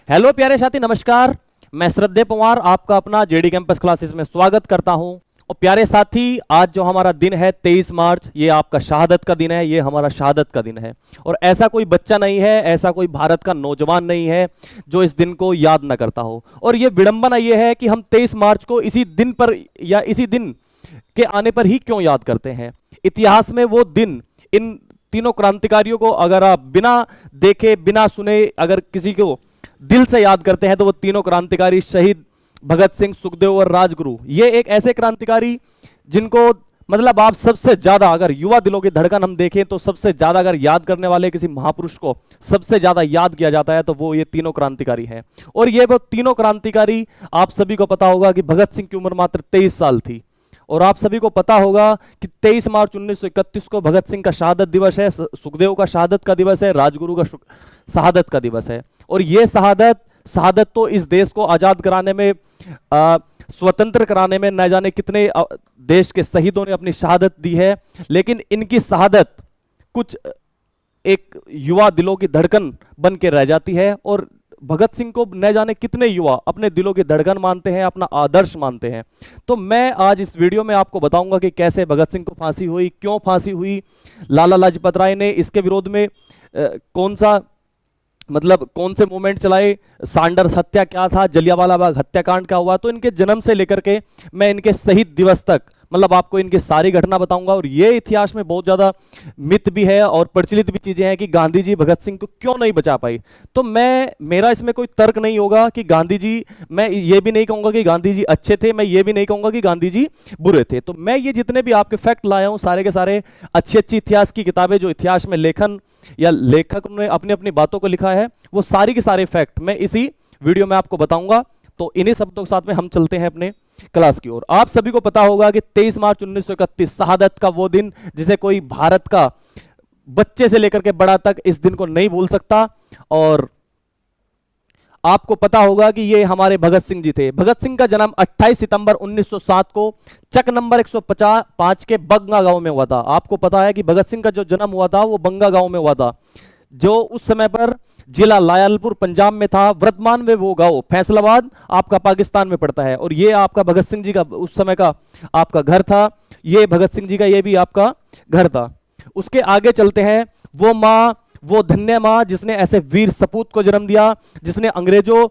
Hello प्यारे साथी, नमस्कार। मैं श्रद्धेय पवार आपका अपना जेडी कैंपस क्लासेस में स्वागत करता हूं। और प्यारे साथी, आज जो हमारा दिन है 23 मार्च, ये आपका शहादत का दिन है, ये हमारा शहादत का दिन है। और ऐसा कोई बच्चा नहीं है, ऐसा कोई भारत का नौजवान नहीं है जो इस दिन को याद ना करता हो। और ये विडंबना ये है कि हम 23 मार्च को इसी दिन पर या इसी दिन के आने पर ही क्यों याद करते हैं। इतिहास में वो दिन, इन तीनों क्रांतिकारियों को अगर आप बिना देखे बिना सुने अगर किसी को दिल से याद करते हैं तो वो तीनों क्रांतिकारी शहीद भगत सिंह, सुखदेव और राजगुरु, ये एक ऐसे क्रांतिकारी जिनको मतलब आप सबसे ज्यादा अगर युवा दिलों की धड़कन हम देखें तो सबसे ज्यादा अगर याद करने वाले किसी महापुरुष को सबसे ज्यादा याद किया जाता है तो वो ये तीनों क्रांतिकारी हैं। और ये वो तीनों क्रांतिकारी, आप सभी को पता होगा कि भगत सिंह की उम्र मात्र 23 साल थी। और आप सभी को पता होगा कि 23 मार्च 1931 को भगत सिंह का शहादत दिवस है, सुखदेव का शहादत का दिवस है, राजगुरु का शहादत का दिवस है। और ये शहादत तो इस देश को आजाद कराने में, स्वतंत्र कराने में न जाने कितने देश के शहीदों ने अपनी शहादत दी है। लेकिन इनकी शहादत कुछ एक युवा दिलों की धड़कन बन के रह जाती है। और भगत सिंह को न जाने कितने युवा अपने दिलों की धड़कन मानते हैं, अपना आदर्श मानते हैं। तो मैं आज इस वीडियो में आपको बताऊंगा कि कैसे भगत सिंह को फांसी हुई, क्यों फांसी हुई, लाला लाजपत राय ने इसके विरोध में कौन से मूवमेंट चलाए, सांडर्स हत्या क्या था, जलियांवाला बाग हत्याकांड क्या हुआ। तो इनके जन्म से लेकर के मैं इनके शहीद दिवस तक आपको इनकी सारी घटना बताऊंगा। और ये इतिहास में बहुत ज्यादा मिथ भी है और प्रचलित भी चीजें हैं कि गांधी जी भगत सिंह को क्यों नहीं बचा पाई। तो मेरा इसमें कोई तर्क नहीं होगा कि गांधी जी, मैं ये भी नहीं कहूंगा कि गांधी जी अच्छे थे, मैं ये भी नहीं कहूंगा कि गांधी जी बुरे थे। तो मैं ये जितने भी आपके फैक्ट लाया हूं सारे के सारे अच्छी इतिहास की किताबें जो इतिहास में लेखन या लेखक ने अपनी अपनी बातों को लिखा है, वो सारी के सारे फैक्ट मैं इसी वीडियो में आपको बताऊंगा। तो इन्हीं शब्दों के साथ में हम चलते हैं अपने क्लास की ओर। आप सभी को पता होगा कि 23 मार्च 1931 शहादत का वो दिन जिसे कोई भारत का बच्चे से लेकर के बड़ा तक इस दिन को नहीं भूल सकता। और आपको पता होगा कि ये हमारे भगत सिंह जी थे। भगत सिंह का जन्म 28 सितंबर 1907 को चक नंबर 155 के बंगा गांव में हुआ था। आपको पता है कि भगत सिंह का जो जन्म हुआ था वो बंगा गांव में हुआ था, जो उस समय पर जिला लायलपुर पंजाब में था। वर्तमान में वो गांव फैसलाबाद आपका पाकिस्तान में पड़ता है। और ये आपका भगत सिंह जी का उस समय का आपका घर था। ये भगत सिंह जी का ये भी आपका घर था। उसके आगे चलते हैं। वो माँ, वो धन्य माँ जिसने ऐसे वीर सपूत को जन्म दिया, जिसने अंग्रेजों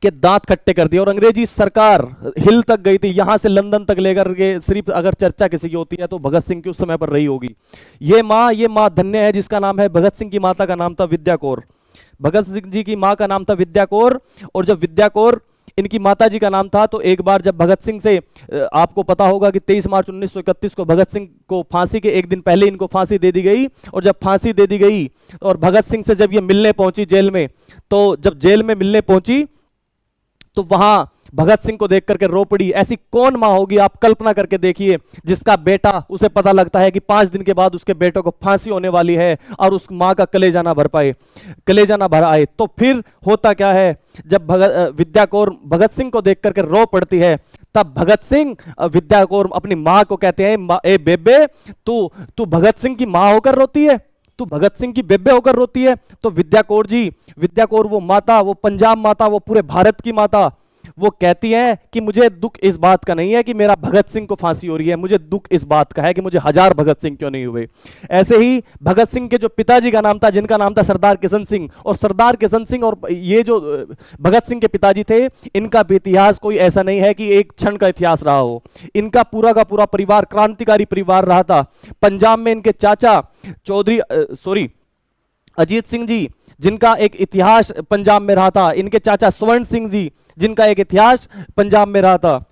के दांत खट्टे कर दिए और अंग्रेजी सरकार हिल तक गई थी, यहां से लंदन तक लेकर के सिर्फ अगर चर्चा किसी की होती है तो भगत सिंह की उस समय पर रही होगी। ये माँ धन्य है जिसका नाम है, भगत सिंह की माता का नाम था विद्या कौर। भगत सिंह जी की माँ का नाम था विद्या कौर। और जब विद्या कौर इनकी माता जी का नाम था, तो एक बार जब भगत सिंह से, आपको पता होगा कि 23 मार्च 1931 को भगत सिंह को फांसी के एक दिन पहले इनको फांसी दे दी गई। और जब फांसी दे दी गई और भगत सिंह से जब ये मिलने पहुंची जेल में, तो जब जेल में मिलने पहुंची तो वहां भगत सिंह को देख करके रो पड़ी। ऐसी कौन मां होगी, आप कल्पना करके देखिए, जिसका बेटा, उसे पता लगता है कि 5 दिन के बाद उसके बेटों को फांसी होने वाली है और उस मां का कलेजा ना भर आए। तो फिर होता क्या है, जब विद्या कौर भगत सिंह को देख करके रो पड़ती है, तब भगत सिंह विद्या कौर अपनी मां को कहते हैं, ए बेबे, तू भगत सिंह की मां होकर रोती है, तू भगत सिंह की बेबे होकर रोती है। तो विद्या कौर वो माता, वो पंजाब माता, वो पूरे भारत की माता, वो कहती है कि मुझे दुख इस बात का नहीं है कि मेरा भगत सिंह को फांसी हो रही है, मुझे दुख इस बात का है कि मुझे 1000 भगत सिंह क्यों नहीं हुए। ऐसे ही भगत सिंह के जो पिताजी का नाम था, जिनका नाम था सरदार किशन सिंह, और सरदार किशन सिंह और ये जो भगत सिंह के पिताजी थे, इनका भी इतिहास कोई ऐसा नहीं है कि एक क्षण का इतिहास रहा हो। इनका पूरा का पूरा परिवार क्रांतिकारी परिवार रहा था। पंजाब में इनके चाचा अजीत सिंह जी, जिनका एक इतिहास पंजाब में रहा था, इनके चाचा स्वर्ण सिंह जी, जिनका एक इतिहास पंजाब में रहा था।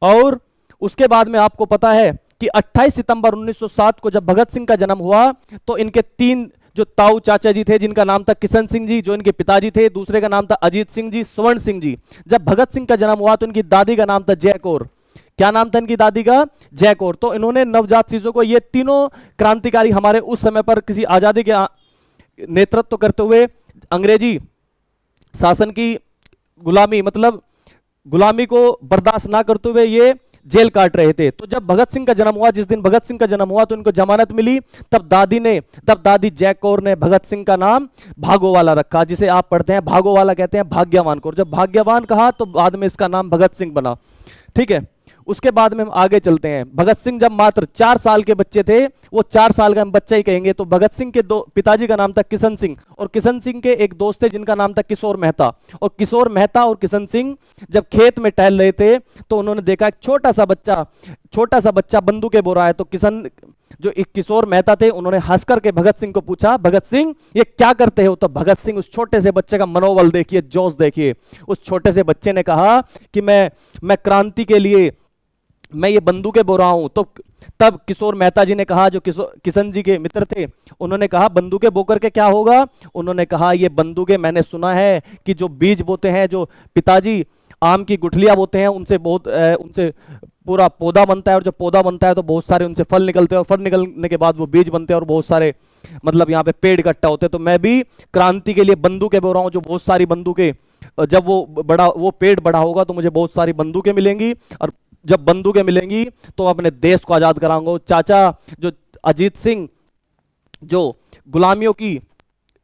और उसके बाद में आपको पता है कि 28 सितंबर 1907 को जब भगत सिंह का जन्म हुआ, तो इनके 3 जो ताऊ चाचा जी थे, जिनका नाम था किशन सिंह जी, जो इनके पिताजी थे, दूसरे का नाम था अजीत सिंह जी, स्वर्ण सिंह जी। जब भगत सिंह का जन्म हुआ तो इनकी दादी का नाम था जय कौर। क्या नाम था इनकी दादी का? जय कौर। तो इन्होंने नवजात शिशु को, ये तीनों क्रांतिकारी हमारे उस समय पर किसी आजादी के नेतृत्व करते हुए अंग्रेजी शासन की गुलामी को बर्दाश्त ना करते हुए ये जेल काट रहे थे। तो जब भगत सिंह का जन्म हुआ, जिस दिन भगत सिंह का जन्म हुआ तो इनको जमानत मिली। तब दादी जैक कौर ने भगत सिंह का नाम भागोवाला रखा, जिसे आप पढ़ते हैं भागोवाला कहते हैं भाग्यवान को। और जब भाग्यवान कहा तो बाद में इसका नाम भगत सिंह बना। ठीक है, उसके बाद में हम आगे चलते हैं। भगत सिंह जब मात्र 4 साल के बच्चे थे, वो 4 साल का हम बच्चा ही कहेंगे, तो भगत सिंह के पिताजी का नाम था किशन सिंह, और किशन सिंह के एक दोस्त थे जिनका नाम था किशोर मेहता। और किशोर मेहता और किशन सिंह जब खेत में टहल रहे थे तो उन्होंने देखा एक छोटा सा बच्चा बंदूकें बो रहा है। तो किशोर मेहता थे, उन्होंने हंस करके भगत सिंह को पूछा, भगत सिंह ये क्या करते हो? तो भगत सिंह, उस छोटे से बच्चे का मनोबल देखिए, जोश देखिए। उस छोटे से बच्चे ने कहा कि मैं क्रांति के लिए मैं ये बंदूकें बो रहा हूं। तो तब किशोर मेहता जी ने कहा, जो किशन जी के मित्र थे, उन्होंने कहा बंदूकें बो करके क्या होगा? उन्होंने कहा ये बंदूकें, मैंने सुना है कि जो बीज बोते हैं, जो पिताजी आम की गुठलियां बोते हैं, उनसे पूरा पौधा बनता है, और जब पौधा बनता है तो बहुत सारे उनसे फल निकलते हैं, और फल निकलने के बाद वो बीज बनते हैं और बहुत सारे मतलब यहाँ पे पेड़ इकट्ठा होते हैं। तो मैं भी क्रांति के लिए बंदूकें बो रहा हूँ, जो बहुत सारी बंदूकें, जब वो पेड़ बड़ा होगा तो मुझे बहुत सारी बंदूकें मिलेंगी, और जब बंदूकें मिलेंगी तो अपने देश को आजाद कराऊंगा। चाचा जो अजीत सिंह, जो गुलामियों की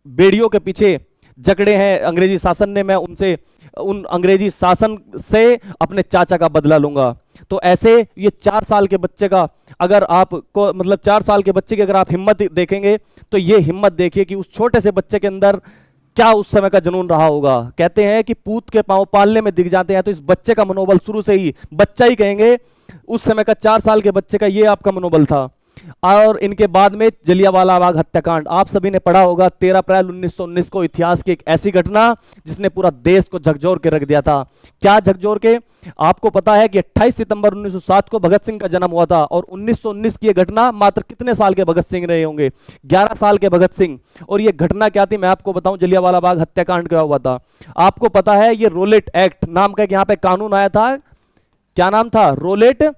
बेड़ियों के पीछे जकड़े हैं अंग्रेजी शासन ने, मैं उन अंग्रेजी शासन से अपने चाचा का बदला लूंगा। तो ऐसे ये 4 साल के बच्चे का, अगर आपको मतलब 4 साल के बच्चे की अगर आप हिम्मत देखेंगे तो ये हिम्मत देखिए कि उस छोटे से बच्चे के अंदर क्या उस समय का जुनून रहा होगा। कहते हैं कि पूत के पांव पालने में दिख जाते हैं, तो इस बच्चे का मनोबल शुरू से ही, बच्चा ही कहेंगे, उस समय का 4 साल के बच्चे का ये आपका मनोबल था। और इनके बाद में जलियांवाला बाग हत्याकांड, आप सभी ने पढ़ा होगा, 13 अप्रैल 1919 को, इतिहास की एक ऐसी घटना जिसने पूरा देश को झकझोर के रख दिया था। क्या झकझोर के? आपको पता है कि 28 सितंबर 1907 को भगत सिंह का जन्म हुआ था, और 1919 की यह घटना, मात्र कितने साल के भगत सिंह रहे होंगे? 11 साल के भगत सिंह। और यह घटना क्या थी मैं आपको बताऊं, जलियांवाला बाग हत्याकांड क्या हुआ था। आपको पता है ये रोलेट एक्ट नाम का यहाँ पे कानून आया था। क्या नाम था? Rowlatt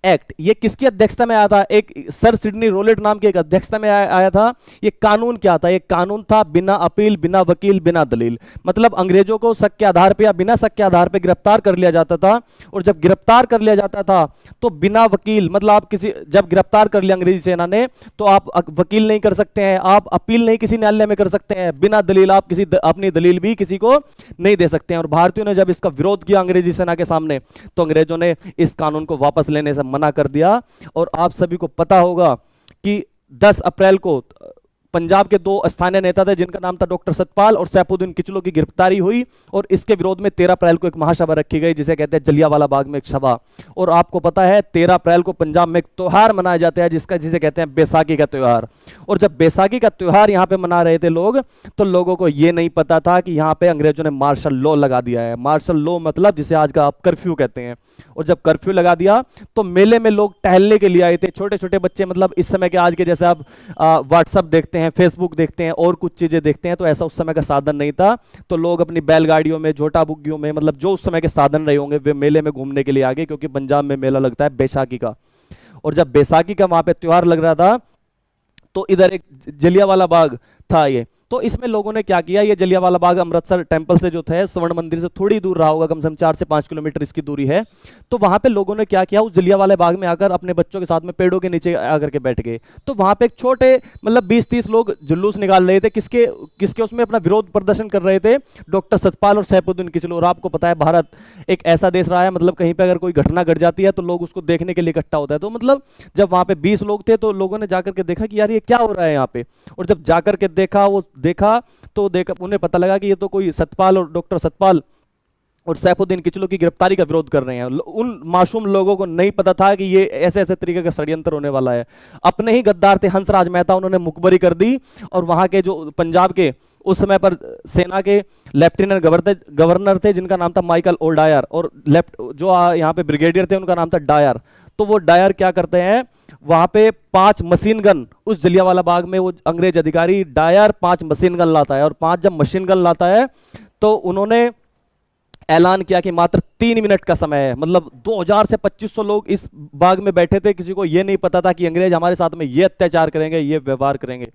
act. ये किसकी अध्यक्षता में आया था? एक सर सिडनी रोलेट नाम के एक अध्यक्षता में आया था। ये कानून क्या था? ये कानून था बिना अपील, बिना वकील, बिना दलील, मतलब अंग्रेजों को शक के आधार पे या बिना शक के आधार पे गिरफ्तार कर लिया जाता था। और जब गिरफ्तार कर लिया जाता था तो बिना वकील, मतलब आप जब गिरफ्तार कर लिया अंग्रेजी सेना ने, तो आप वकील नहीं कर सकते हैं, आप अपील नहीं किसी न्यायालय में कर सकते हैं, बिना दलील आप अपनी दलील भी किसी को नहीं दे सकते हैं। और भारतीयों ने जब इसका विरोध किया अंग्रेजी सेना के सामने, तो अंग्रेजों ने इस कानून को वापस लेने से मना कर दिया। और आप सभी को पता होगा कि 10 अप्रैल को पंजाब के 2 स्थानीय नेता थे जिनका नाम था डॉक्टर सतपाल और सैफुद्दीन किचलू की गिरफ्तारी हुई, और इसके विरोध में 13 अप्रैल को एक महासभा रखी गई जिसे कहते हैं जलियांवाला बाग में एक सभा। और आपको पता है 13 अप्रैल को पंजाब में एक त्योहार मनाया जाता है जिसे कहते हैं बैसाखी का त्योहार। और जब बैसाखी का त्योहार यहां पे मना रहे थे लोग, तो लोगों को यह नहीं पता था कि यहां पे अंग्रेजों ने मार्शल लॉ लगा दिया है। मार्शल लॉ मतलब जिसे आज का आप कर्फ्यू कहते हैं। और जब कर्फ्यू लगा दिया तो मेले में लोग टहलने के लिए आए थे, छोटे छोटे बच्चे, मतलब इस समय के आज के जैसे आप व्हाट्सएप देखते हैं, फेसबुक देखते हैं और कुछ चीजें देखते हैं, तो ऐसा उस समय का साधन नहीं था। तो लोग अपनी बैलगाड़ियों में, झोटा बुग्गियों में, मतलब जो उस समय के साधन रहे होंगे, वे मेले में घूमने के लिए आ गए, क्योंकि पंजाब में मेला लगता है बैसाखी का। और जब बैसाखी का वहां पे त्योहार लग रहा था तो इधर एक जलियांवाला बाग था ये। तो इसमें लोगों ने क्या किया, ये जलियांवाला बाग अमृतसर टेंपल से जो थे, स्वर्ण मंदिर से थोड़ी दूर रहा होगा, कम से कम 4 से 5 किलोमीटर इसकी दूरी है। तो वहां पे लोगों ने क्या किया, उस जलियांवाला बाग में आकर अपने बच्चों के साथ में पेड़ों के नीचे आकर के बैठ गए। तो वहां पे एक छोटे मतलब 20-30 लोग जुलूस निकाल रहे थे, किसके उसमें अपना विरोध प्रदर्शन कर रहे थे, डॉक्टर सतपाल और सैफुद्दीन किचलू। और आपको पता है भारत एक ऐसा देश रहा है, मतलब कहीं पे अगर कोई घटना घट जाती है तो लोग उसको देखने के लिए इकट्ठा होता है। तो मतलब जब वहां पे 20 लोग थे तो लोगों ने जाकर के देखा कि यार ये क्या हो रहा है यहाँ पे। और जब जाकर के देखा तो उन्हें पता लगा कि ये तो कोई सतपाल और डॉक्टर सतपाल और सैफुद्दीन किचलू की गिरफ्तारी का विरोध कर रहे हैं। उन मासूम लोगों को नहीं पता था कि ये ऐसे ऐसे तरीके का षड्यंत्र होने वाला है। अपने ही गद्दार थे हंसराज मेहता, उन्होंने मुखबरी कर दी। और वहां के जो पंजाब के उस समय पर सेना के लेफ्टिनेंट गवर्नर थे जिनका नाम था माइकल ओडायर, और जो यहाँ पे ब्रिगेडियर थे उनका नाम था डायर। तो वो डायर क्या करते हैं, वहां पे 5 मशीन गन, उस जलियांवाला बाग में वो अंग्रेज अधिकारी डायर 5 मशीन गन लाता है। और 5 जब मशीन गन लाता है तो उन्होंने ऐलान किया कि मात्र 3 मिनट का समय है। मतलब 2000 से 2500 लोग इस बाग में बैठे थे, किसी को यह नहीं पता था कि अंग्रेज हमारे साथ में ये अत्याचार करेंगे, ये व्यवहार करेंगे।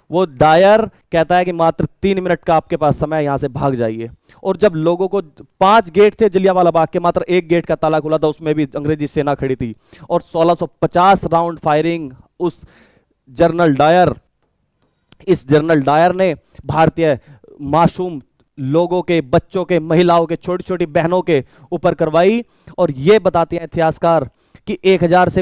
वो डायर कहता है कि मात्र 3 मिनट का आपके पास समय है, यहां से भाग जाइए। और जब लोगों को 5 गेट थे जलियांवाला बाग के, मात्र एक गेट का ताला खुला था, उसमें भी अंग्रेजी सेना खड़ी थी। और 1650 राउंड फायरिंग उस जनरल डायर इस जनरल डायर ने भारतीय मासूम लोगों के, बच्चों के, महिलाओं के, छोटी छोटी बहनों के ऊपर करवाई। और ये बताते हैं इतिहासकार कि 1000 से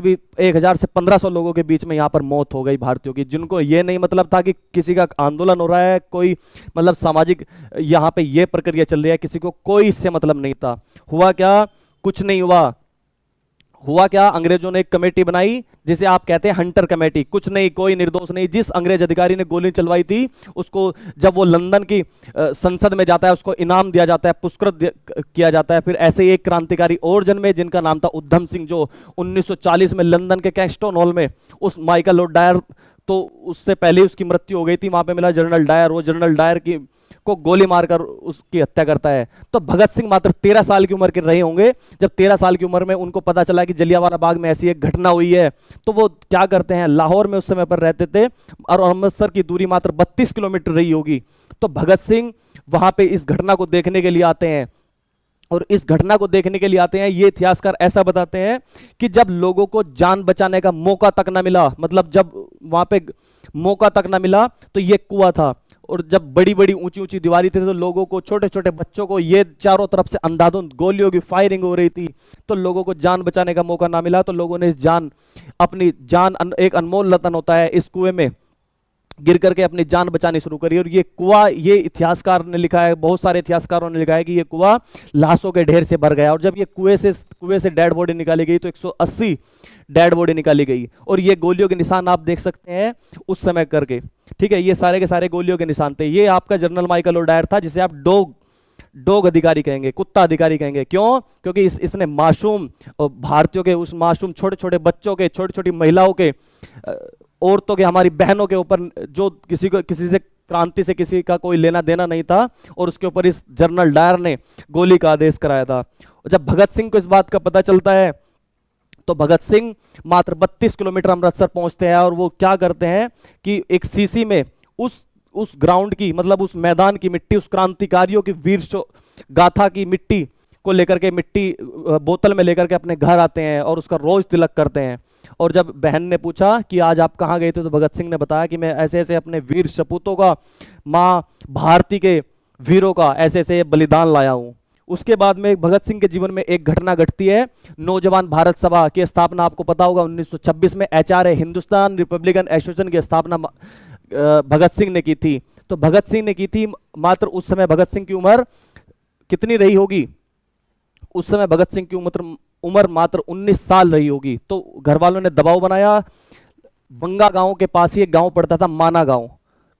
1500 लोगों के बीच में यहां पर मौत हो गई भारतीयों की, जिनको ये नहीं मतलब था कि किसी का आंदोलन हो रहा है, कोई मतलब सामाजिक यहां पे ये प्रक्रिया चल रही है, किसी को कोई इससे मतलब नहीं था। हुआ क्या? कुछ नहीं हुआ। हुआ क्या? अंग्रेजों ने एक कमेटी बनाई जिसे आप कहते हैं हंटर कमेटी। कुछ नहीं, कोई निर्दोष नहीं। जिस अंग्रेज अधिकारी ने गोली चलवाई थी उसको जब वो लंदन की संसद में जाता है, उसको इनाम दिया जाता है, पुरस्कृत किया जाता है। फिर ऐसे ही एक क्रांतिकारी और जन्मे जिनका नाम था उधम सिंह, जो 1940 में लंदन के कैस्टोन हॉल में उस माइकल लॉर्ड डायर, तो उससे पहले उसकी मृत्यु हो गई थी, वहां पे मिला जनरल डायर। वो जनरल डायर की को गोली मारकर उसकी हत्या करता है। तो भगत सिंह मात्र 13 साल की उम्र के रहे होंगे जब 13 साल की उम्र में उनको पता चला कि जलियांवाला बाग में ऐसी एक घटना हुई है। तो वो क्या करते हैं, लाहौर में उस समय पर रहते थे और अमृतसर की दूरी मात्र 32 किलोमीटर रही होगी। तो भगत सिंह वहां पे इस घटना को देखने के लिए आते हैं। और इस घटना को देखने के लिए आते हैं, ये इतिहासकार ऐसा बताते हैं कि जब लोगों को जान बचाने का मौका तक ना मिला, मतलब जब वहां पे मौका तक ना मिला, तो ये कुआं था। और जब बड़ी बड़ी ऊंची ऊंची दीवारें थी तो लोगों को, छोटे छोटे बच्चों को, ये चारों तरफ से अंधाधुंध गोलियों की फायरिंग हो रही थी, तो लोगों को जान बचाने का मौका ना मिला। तो लोगों ने अपनी जान, एक अनमोल रतन होता है, इस कुएं में गिर करके अपनी जान बचानी शुरू करी। और ये कुआं, ये इतिहासकार ने लिखा है, बहुत सारे इतिहासकारों ने लिखा है कि ये कुआं लाशों के ढेर से भर गया। और जब ये कुएं से डेड बॉडी निकाली गई तो 180 डेड बॉडी निकाली गई। और ये गोलियों के निशान आप देख सकते हैं उस समय करके, ठीक है। ये सारे के सारे गोलियों के निशान थे। ये आपका जनरल माइकल लॉर्ड डायर था, जिसे आप डॉग अधिकारी कहेंगे, कुत्ता अधिकारी कहेंगे। क्यों? क्योंकि इसने मासूम भारतीयों के, उस मासूम छोटे छोटे बच्चों के, छोटी छोटी महिलाओं के, औरतों के, हमारी बहनों के ऊपर, जो किसी से क्रांति से किसी का कोई लेना देना नहीं था, और उसके ऊपर इस जनरल डायर ने गोली का आदेश कराया था। जब भगत सिंह को इस बात का पता चलता है तो भगत सिंह मात्र 32 किलोमीटर अमृतसर पहुंचते हैं। और वो क्या करते हैं कि एक सीसी में उस ग्राउंड की, मतलब उस मैदान की मिट्टी, उस क्रांतिकारियों की वीर गाथा की मिट्टी को लेकर के, मिट्टी बोतल में लेकर के अपने घर आते हैं और उसका रोज तिलक करते हैं। और जब बहन ने पूछा कि आज आप कहाँ गए थे, तो भगत सिंह ने बताया कि मैं ऐसे ऐसे अपने वीर सपूतों का, माँ भारती के वीरों का ऐसे ऐसे बलिदान लाया हूं। उसके बाद में भगत सिंह के जीवन में एक घटना घटती है। नौजवान भारत सभा की स्थापना आपको पता होगा 1926 में एचआरए, हिंदुस्तान रिपब्लिकन एसोसिएशन की स्थापना भगत सिंह ने की थी। तो भगत सिंह ने की थी, मात्र उस समय भगत सिंह की उम्र कितनी रही होगी? उस समय भगत सिंह की उम्र मात्र 19 साल रही होगी। तो घर वालों ने दबाव बनाया। बंगा गांव के पास ही एक गांव पड़ता था, माना गांव।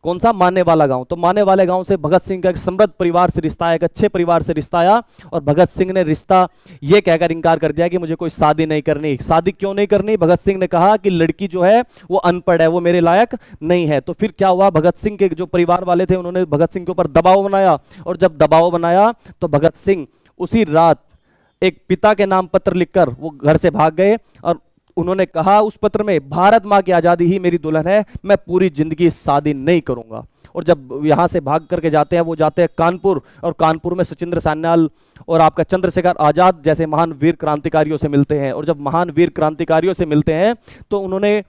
कौन सा? माने वाला गांव। तो माने वाले गांव से भगत सिंह का एक समृद्ध परिवार से रिश्ता आया, एक अच्छे परिवार से रिश्ता आया। और भगत सिंह ने रिश्ता ये कहकर इंकार कर दिया कि मुझे कोई शादी नहीं करनी। शादी क्यों नहीं करनी? भगत सिंह ने कहा कि लड़की जो है वो अनपढ़ है, वो मेरे लायक नहीं है। तो फिर क्या हुआ, भगत सिंह के जो परिवार वाले थे उन्होंने भगत सिंह के ऊपर दबाव बनाया। और जब दबाव बनाया तो भगत सिंह उसी रात एक पिता के नाम पत्र लिखकर वो घर से भाग गए। और उन्होंने कहा उस पत्र में, भारत माँ की आजादी ही मेरी दुल्हन है, मैं पूरी जिंदगी शादी नहीं करूंगा। और जब यहां से भाग करके जाते हैं, वो जाते हैं कानपुर, और कानपुर में सचिंद्र सान्याल और आपका चंद्रशेखर आजाद जैसे महान वीर क्रांतिकारियों से मिलते हैं। और जब महान वीर क्रांतिकारियों से मिलते हैं तो उन्होंने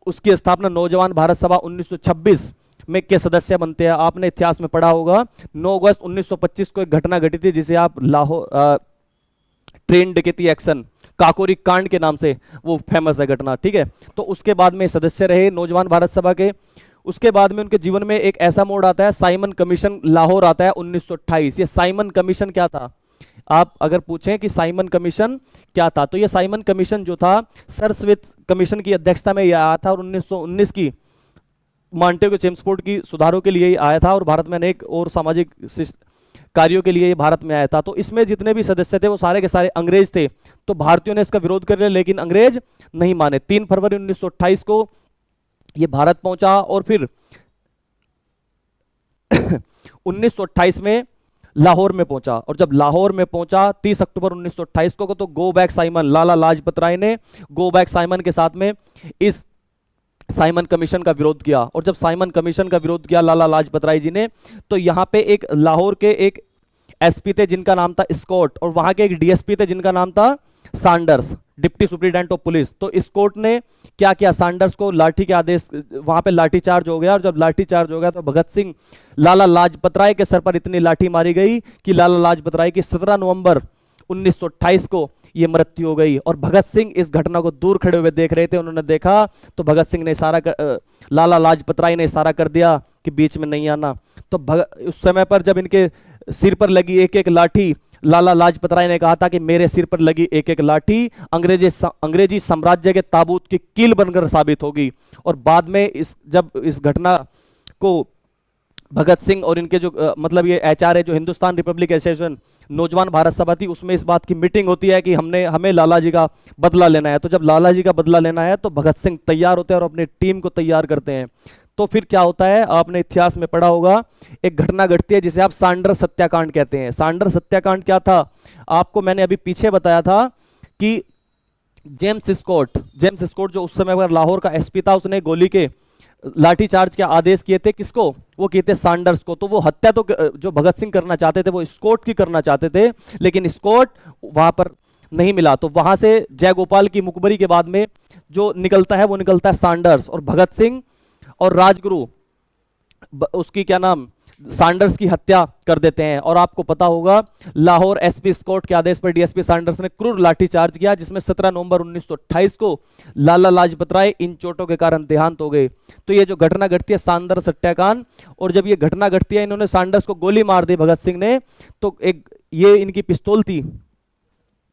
उसकी स्थापना नौजवान भारत सभा 1926 में के सदस्य बनते हैं। आपने इतिहास में पढ़ा होगा 9 अगस्त 1925 को एक घटना घटी थी जिसे आप लाहौर ट्रेन डकैती एक्शन, काकोरी कांड के नाम से वो फेमस है घटना, ठीक है। तो उसके बाद में सदस्य रहे नौजवान भारत सभा के। उसके बाद में उनके जीवन में एक ऐसा मोड़ आता है, साइमन कमीशन लाहौर आता है 1928। ये साइमन कमीशन क्या था? आप अगर पूछें कि साइमन कमीशन क्या था, तो ये साइमन कमीशन जो था सर स्मिथ कमीशन की अध्यक्षता में यह आया था। और 1919 की मॉन्टेगो चेम्सफोर्ड की सुधारों के लिए आया था, और भारत में अनेक और सामाजिक कार्यों के लिए ये भारत में आया था। तो इसमें जितने भी सदस्य थे वो सारे के सारे अंग्रेज थे। तो भारतीयों ने इसका विरोध कर लिया, लेकिन अंग्रेज नहीं माने। 3 फरवरी 1928 को ये भारत पहुंचा। और फिर 1928 में लाहौर में पहुंचा, और जब लाहौर में पहुंचा 30 अक्टूबर 1928 को, तो go back Simon, Lala Lajpat Rai ने गो बैक साइमन के साथ में इस साइमन कमीशन का विरोध किया। और जब साइमन कमीशन का विरोध किया लाला लाजपत राय जी ने, तो यहां पे एक लाहौर के एक एसपी थे जिनका नाम था स्कॉट, और वहां के एक डीएसपी थे जिनका नाम था Sanders, deputy superintendent of police. तो स्कॉट ने क्या किया, सैंडर्स को लाठी के आदेश, वहां पे लाठी चार्ज हो गया, और जब लाठी चार्ज हो गया तो भगत सिंह, लाला लाजपत राय के सर पर इतनी लाठी मारी गई कि लाला लाजपत राय की 17 नवंबर 1928 को ये मृत्यु हो गई। और भगत सिंह इस घटना को दूर खड़े हुए देख रहे थे। उन्होंने देखा तो भगत सिंह ने इशारा लाला लाजपत राय ने इशारा कर दिया कि बीच में नहीं आना। तो उस समय पर जब इनके सिर पर लगी एक एक लाठी, लाला लाजपत राय ने कहा था कि मेरे सिर पर लगी एक एक लाठी अंग्रेजी साम्राज्य के ताबूत की कील बनकर साबित होगी। और बाद में जब इस घटना को भगत सिंह और इनके जो मतलब ये एचआर है, जो हिंदुस्तान रिपब्लिक एसोसिएशन नौजवान भारत सभा थी, उसमें इस बात की मीटिंग होती है कि हमें लाला जी का बदला लेना है। तो जब लाला जी का बदला लेना है तो भगत सिंह तैयार होते हैं और अपनी टीम को तैयार करते हैं। तो फिर क्या होता है, आपने इतिहास में पढ़ा होगा, एक घटना घटती है जिसे आप सांडर्स हत्याकांड कहते हैं। सांडर्स हत्याकांड क्या था, आपको मैंने अभी पीछे बताया था कि जेम्स स्कॉट जो उस समय पर लाहौर का एसपी था, उसने गोली के लाठीचार्ज के आदेश किए थे। किसको, वो किए थे सैंडर्स को। तो वो हत्या तो जो भगत सिंह करना चाहते थे वो स्कॉट की करना चाहते थे, लेकिन स्कॉट वहां पर नहीं मिला। तो वहां से जयगोपाल की मुखबरी के बाद में जो निकलता है वो निकलता है सैंडर्स, और भगत सिंह और राजगुरु उसकी क्या नाम सैंडर्स की हत्या कर देते हैं। और आपको पता होगा लाहौर एसपी स्कॉट के आदेश पर डीएसपी सैंडर्स ने क्रूर लाठीचार्ज किया, जिसमें 17 नवंबर 1928 को लाला लाजपत राय इन चोटों के कारण देहांत हो गए। तो ये जो घटना घटती है सैंडर्स हत्याकांड, और जब ये घटना घटती है, इन्होंने सैंडर्स को गोली मार दी भगत सिंह ने, तो ये इनकी पिस्तौल थी।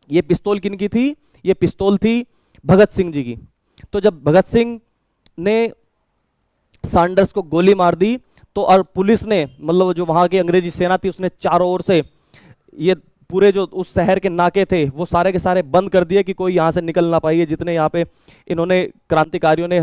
ये पिस्तौल किनकी थी, ये पिस्तौल थी भगत सिंह जी की। तो जब भगत सिंह ने सैंडर्स को गोली मार दी, तो और पुलिस ने, मतलब जो वहां की अंग्रेजी सेना थी, उसने चारों ओर से ये पूरे जो उस शहर के नाके थे वो सारे के सारे बंद कर दिए कि कोई यहाँ से निकल ना पाइए। जितने यहाँ पे इन्होंने क्रांतिकारियों ने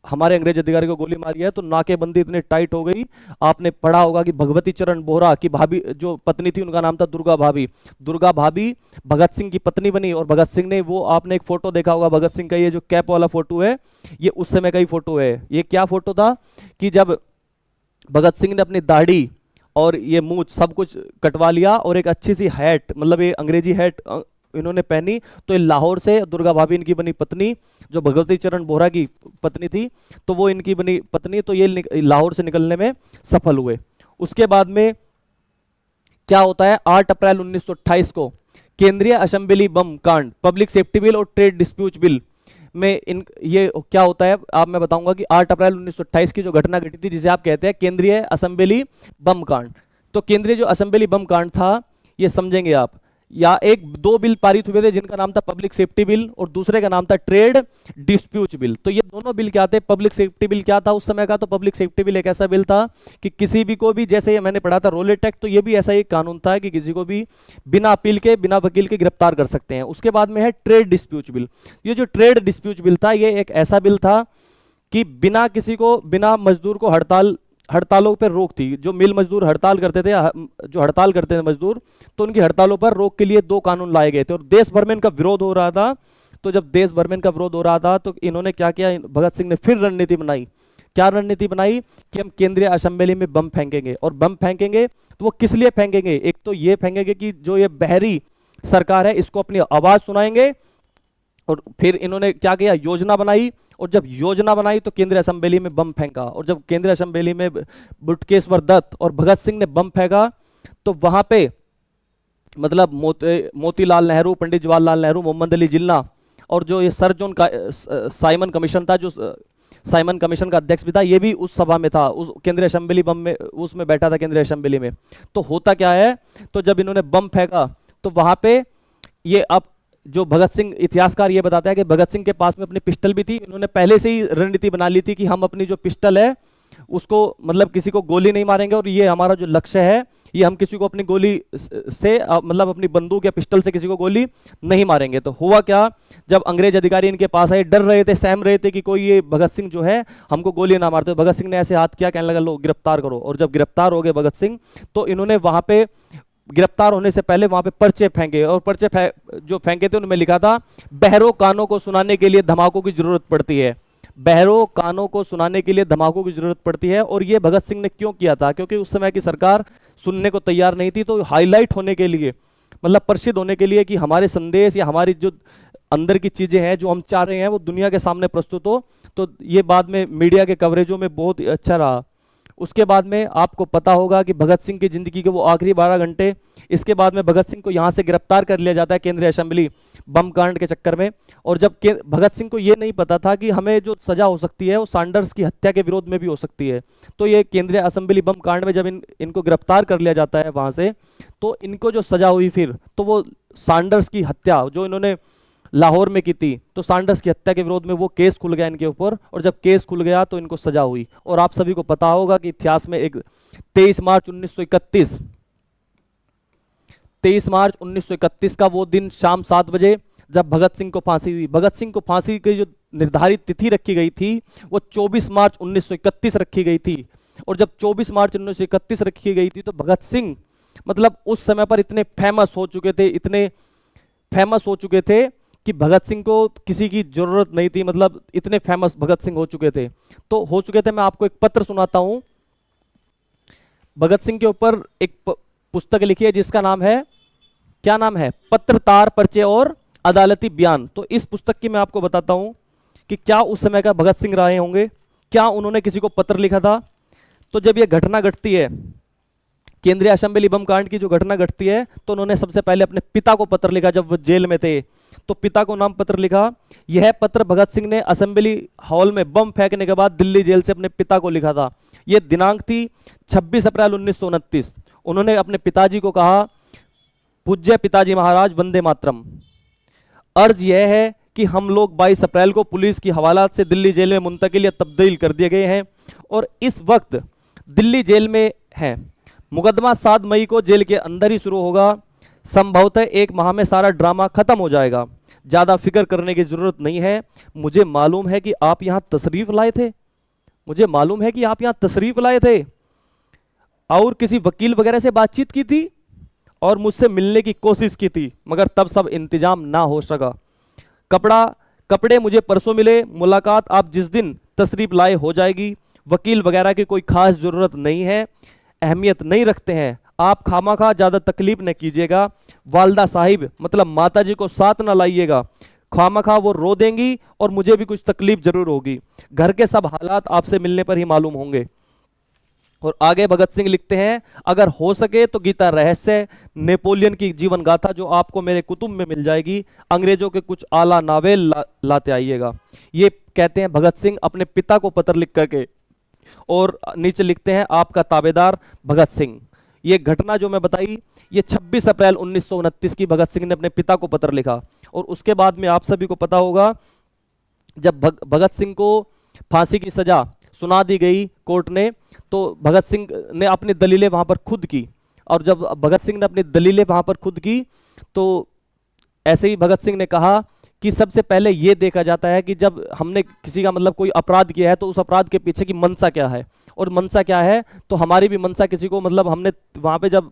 हमारे अंग्रेज अधिकारी को गोली मारी है, तो नाकेबंदी इतनी टाइट हो गई। आपने पढ़ा होगा कि भगवती चरण बोहरा की भाभी जो पत्नी थी, उनका नाम था दुर्गा भाभी। दुर्गा भाभी भगत सिंह की पत्नी बनी, और भगत सिंह ने वो, आपने एक फोटो देखा होगा भगत सिंह का, ये जो कैप वाला फोटो है, ये उस समय का ही फोटो है। ये क्या फोटो था कि जब भगत सिंह ने अपनी दाढ़ी और ये मूछ सब कुछ कटवा लिया और एक अच्छी सी हैट, मतलब ये अंग्रेजी हैट इन्होंने पहनी। तो ये लाहौर से दुर्गा भाभी इनकी बनी पत्नी, जो भगवती चरण बोहरा की पत्नी थी, तो वो इनकी बनी पत्नी, तो ये लाहौर से निकलने में सफल हुए। उसके बाद में क्या होता है, 8 अप्रैल 1928 को केंद्रीय असेंबली बम कांड, पब्लिक सेफ्टी बिल और ट्रेड डिस्प्यूट बिल में ये क्या होता है, आप मैं बताऊंगा कि 8 अप्रैल 1928 की जो घटना घटी थी, जिसे आप कहते हैं केंद्रीय असेंबली बम कांड। तो केंद्रीय जो असेंबली बम कांड था, ये समझेंगे आप, या दो बिल पारित हुए थे जिनका नाम था पब्लिक सेफ्टी बिल और दूसरे का नाम था ट्रेड डिस्प्यूट बिल। तो ये दोनों बिल क्या थे, पब्लिक सेफ्टी बिल क्या था उस समय का, तो पब्लिक सेफ्टी बिल एक ऐसा बिल था कि किसी भी को भी, जैसे ये मैंने पढ़ा था रोलेट एक्ट, तो ये भी ऐसा एक कानून था कि किसी को भी बिना अपील के, बिना वकील के गिरफ्तार कर सकते हैं। उसके बाद में है ट्रेड डिस्प्यूट बिल। ये जो ट्रेड डिस्प्यूट बिल था, ये एक ऐसा बिल था कि बिना किसी को, बिना मजदूर को हड़तालों पर रोक थी। जो मिल मजदूर हड़ताल करते थे, जो हड़ताल करते थे मजदूर, तो उनकी हड़तालों पर रोक के लिए 2 कानून लाए गए थे और देश भर में इनका विरोध हो रहा था। तो जब देश भर में इनका विरोध हो रहा था, तो इन्होंने क्या किया, भगत सिंह ने फिर रणनीति बनाई। क्या रणनीति बनाई कि हम केंद्रीय असेंबली में बम फेंकेंगे, और बम फेंकेंगे तो वो किस लिए फेंकेंगे, एक तो ये फेंकेंगे कि जो ये बहरी सरकार है इसको अपनी आवाज सुनाएंगे। और फिर इन्होंने क्या किया, योजना बनाई, और जब योजना बनाई तो केंद्रीय असेंबली में बम फेंका। और जब केंद्रीय असेंबली में बुटकेश्वर दत्त और भगत सिंह ने बम फेंका, तो वहां पे मतलब मोतीलाल नेहरू, पंडित जवाहरलाल नेहरू, मोहम्मद अली जिन्ना और जो ये सर जोन का साइमन कमीशन था, जो साइमन कमीशन का अध्यक्ष भी था, ये भी उस सभा में था, उस केंद्रीय असेंबली बम में उसमें बैठा था केंद्रीय असेंबली में। तो होता क्या है, तो जब इन्होंने बम फेंका तो वहां पे ये, अब जो भगत सिंह, इतिहासकार ये बताता है कि भगत सिंह के पास में अपनी पिस्टल भी थी। इन्होंने पहले से ही रणनीति बना ली थी कि हम अपनी जो पिस्टल है उसको, मतलब किसी को गोली नहीं मारेंगे, और ये हमारा जो लक्ष्य है, ये हम किसी को अपनी गोली से, मतलब अपनी बंदूक या पिस्टल से किसी को गोली नहीं मारेंगे। तो हुआ क्या, जब अंग्रेज अधिकारी इनके पास आए, डर रहे थे, सहम रहे थे कि कोई ये भगत सिंह जो है हमको गोली ना मारते। भगत सिंह ने ऐसे हाथ किया, कहने लगा लो गिरफ्तार करो। और जब गिरफ्तार हो गए भगत सिंह, तो इन्होंने वहां पे गिरफ्तार होने से पहले वहां पे पर्चे फेंके, और जो फेंके थे उनमें लिखा था, बहरों कानों को सुनाने के लिए धमाकों की जरूरत पड़ती है। बहरों कानों को सुनाने के लिए धमाकों की जरूरत पड़ती है। और ये भगत सिंह ने क्यों किया था? क्योंकि उस समय की सरकार सुनने को तैयार नहीं थी, तो हाईलाइट होने के लिए, मतलब प्रसिद्ध होने के लिए, कि हमारे संदेश या हमारी जो अंदर की चीजें हैं जो हम चाह रहे हैं वो दुनिया के सामने प्रस्तुत हो। तो ये बाद में मीडिया के कवरेजों में बहुत अच्छा रहा। उसके बाद में आपको पता होगा कि भगत सिंह की जिंदगी के वो आखिरी 12 घंटे, इसके बाद में भगत सिंह को यहाँ से गिरफ्तार कर लिया जाता है केंद्रीय असेंबली बम कांड के चक्कर में। और जब भगत सिंह को ये नहीं पता था कि हमें जो सजा हो सकती है वो सैंडर्स की हत्या के विरोध में भी हो सकती है। तो ये केंद्रीय असेंबली बम कांड में जब इनको गिरफ्तार कर लिया जाता है वहाँ से, तो इनको जो सजा हुई फिर, तो वो सैंडर्स की हत्या जो इन्होंने लाहौर में की थी, तो सैंडर्स की हत्या के विरोध में वो केस खुल गया इनके ऊपर। और जब केस खुल गया तो इनको सजा हुई। और आप सभी को पता होगा कि इतिहास में एक 23 मार्च 1931 का वो दिन शाम 7 बजे जब भगत सिंह को फांसी हुई। भगत सिंह को फांसी की जो निर्धारित तिथि रखी गई थी वो 24 मार्च 1931 रखी गई थी। और जब 24 मार्च 1931 रखी गई थी तो भगत सिंह मतलब उस समय पर इतने फेमस हो चुके थे कि भगत सिंह को किसी की जरूरत नहीं थी, मतलब इतने फेमस भगत सिंह हो चुके थे। मैं आपको एक पत्र सुनाता हूं। भगत सिंह के ऊपर एक पुस्तक लिखी है जिसका नाम है, क्या नाम है? पत्रतार, पर्चे और अदालती बयान। तो इस पुस्तक की मैं आपको बताता हूं कि क्या उस समय का भगत सिंह रहे होंगे, क्या उन्होंने किसी को पत्र लिखा था। तो जब यह घटना घटती है, केंद्रीय असेंबली बम कांड की जो घटना घटती है, तो उन्होंने सबसे पहले अपने पिता को पत्र लिखा जब वो जेल में थे। तो पिता को नाम पत्र लिखा। यह पत्र भगत सिंह ने असेंबली हॉल में बम फेंकने के बाद दिल्ली जेल से अपने पिता को लिखा था। यह दिनांक थी 26 अप्रैल 1929। उन्होंने अपने पिताजी को कहा, पूज्य पिताजी महाराज, वंदे मातरम। अर्ज यह है कि हम लोग 22 अप्रैल को पुलिस की हवालात से दिल्ली जेल में मुंतकिल या तब्दील कर दिए गए हैं और इस वक्त दिल्ली जेल में हैं। मुकदमा 7 मई को जेल के अंदर ही शुरू होगा। संभवतः 1 माह में सारा ड्रामा खत्म हो जाएगा। ज्यादा फिक्र करने की जरूरत नहीं है। मुझे मालूम है कि आप यहां तशरीफ लाए थे और किसी वकील वगैरह से बातचीत की थी और मुझसे मिलने की कोशिश की थी, मगर तब सब इंतजाम ना हो सका। कपड़े मुझे परसों मिले। मुलाकात आप जिस दिन तशरीफ लाए हो जाएगी। वकील वगैरह की कोई खास जरूरत नहीं है, अहमियत नहीं रखते हैं। आप खामाखा ज्यादा तकलीफ न कीजिएगा। वालदा साहिब मतलब माता जी को साथ न लाइएगा, खामाखा वो रो देंगी और मुझे भी कुछ तकलीफ जरूर होगी। घर के सब हालात आपसे मिलने पर ही मालूम होंगे। और आगे भगत सिंह लिखते हैं, अगर हो सके तो गीता रहस्य, नेपोलियन की जीवन गाथा जो आपको मेरे कुतुब में मिल जाएगी, अंग्रेजों के कुछ आला नावेल लाते आइएगा। ये कहते हैं भगत सिंह अपने पिता को पत्र लिख करके। और नीचे लिखते हैं, आपका ताबेदार भगत सिंह। ये घटना जो मैं बताई, ये 26 अप्रैल 1929 की भगत सिंह ने अपने पिता को पत्र लिखा। और उसके बाद में आप सभी को पता होगा, जब भगत सिंह को फांसी की सजा सुना दी गई कोर्ट ने, तो भगत सिंह ने अपनी दलीलें वहां पर खुद की। और जब भगत सिंह ने अपनी दलीलें वहां पर खुद की, तो ऐसे ही भगत सिंह ने कहा कि सबसे पहले यह देखा जाता है कि जब हमने किसी का मतलब कोई अपराध किया है तो उस अपराध के पीछे की मंशा क्या है। और मंशा क्या है, तो हमारी भी मंशा किसी को मतलब हमने वहां पे जब